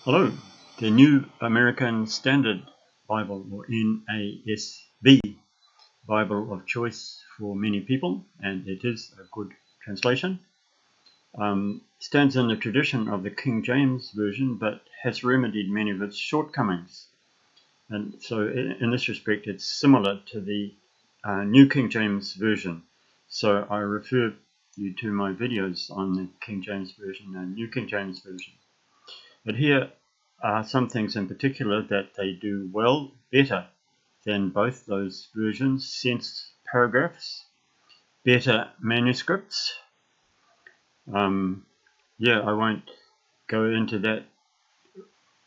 Hello. The New American Standard Bible, or NASB, Bible of choice for many people, and it is a good translation. Stands in the tradition of the King James Version, but has remedied many of its shortcomings. And so in this respect, it's similar to the New King James Version. So I refer you to my videos on the King James Version and New King James Version. But here are some things in particular that they do well, better than both those versions: sense paragraphs, better manuscripts. I won't go into that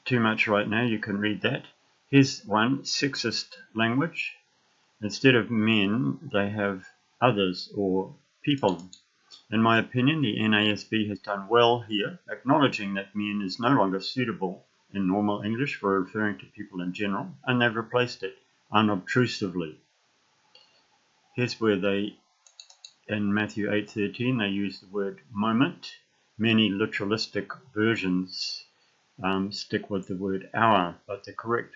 too much right now. You can read that. Here's one: sexist language. Instead of men, they have others or people. In my opinion, the NASB has done well here, acknowledging that men is no longer suitable in normal English for referring to people in general, and they've replaced it unobtrusively. Here's where they, in Matthew 8:13, they use the word moment. Many literalistic versions stick with the word hour, but the correct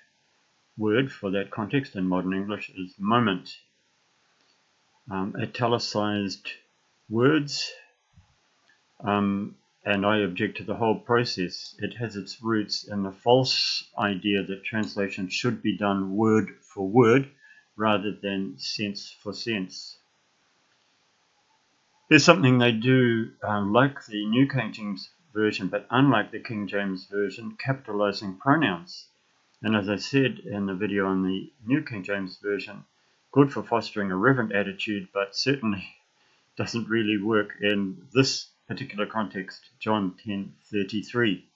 word for that context in modern English is moment. Italicized words, and I object to the whole process. It has its roots in the false idea that translation should be done word for word rather than sense for sense. Here's something they do like the New King James Version, but unlike the King James Version, capitalizing pronouns. And as I said in the video on the New King James Version, good for fostering a reverent attitude, but certainly doesn't really work in this particular context, John 10:33.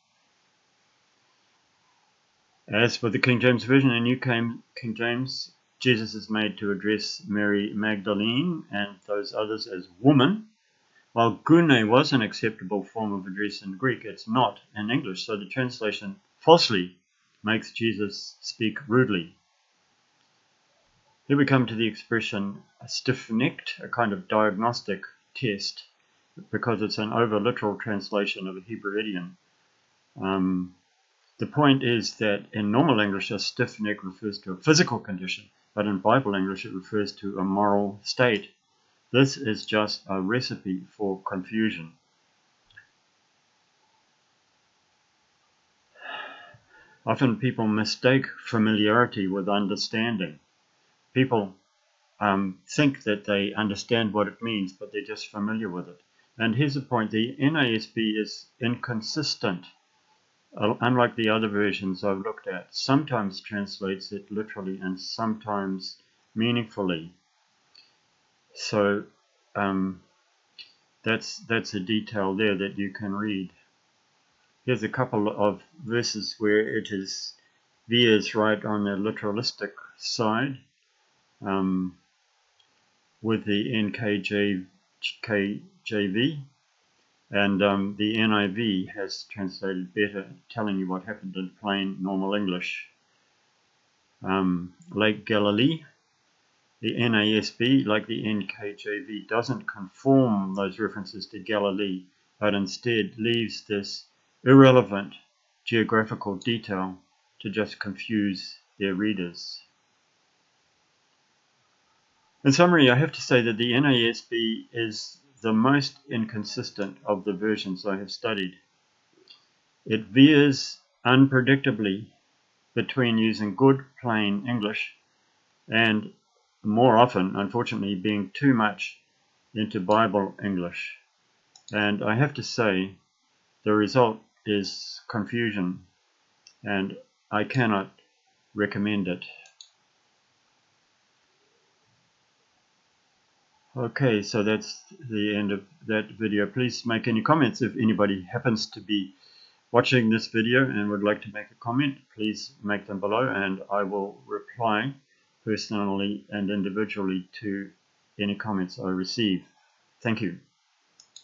As for the King James Version and New King James, Jesus is made to address Mary Magdalene and those others as woman. While gune was an acceptable form of address in Greek, it's not in English, so the translation falsely makes Jesus speak rudely. Here we come to the expression stiff-necked, a kind of diagnostic test, because it's an over-literal translation of a Hebrew idiom. The point is that in normal English, a stiff neck refers to a physical condition, but in Bible English, it refers to a moral state. This is just a recipe for confusion. Often people mistake familiarity with understanding. People think that they understand what it means, but they're just familiar with it. And here's the point: the NASB is inconsistent. Unlike the other versions I've looked at, sometimes translates it literally and sometimes meaningfully. So that's a detail there that you can read. Here's a couple of verses where it veers right on the literalistic side. With the NKJV, and the NIV has translated better, telling you what happened in plain normal English. Lake Galilee, the NASB, like the NKJV, doesn't conform those references to Galilee, but instead leaves this irrelevant geographical detail to just confuse their readers. In summary, I have to say that the NASB is the most inconsistent of the versions I have studied. It veers unpredictably between using good plain English and more often, unfortunately, being too much into Bible English. And I have to say, the result is confusion, and I cannot recommend it. Okay, so that's the end of that video. Please make any comments. If anybody happens to be watching this video and would like to make a comment, please make them below, and I will reply personally and individually to any comments I receive. Thank you.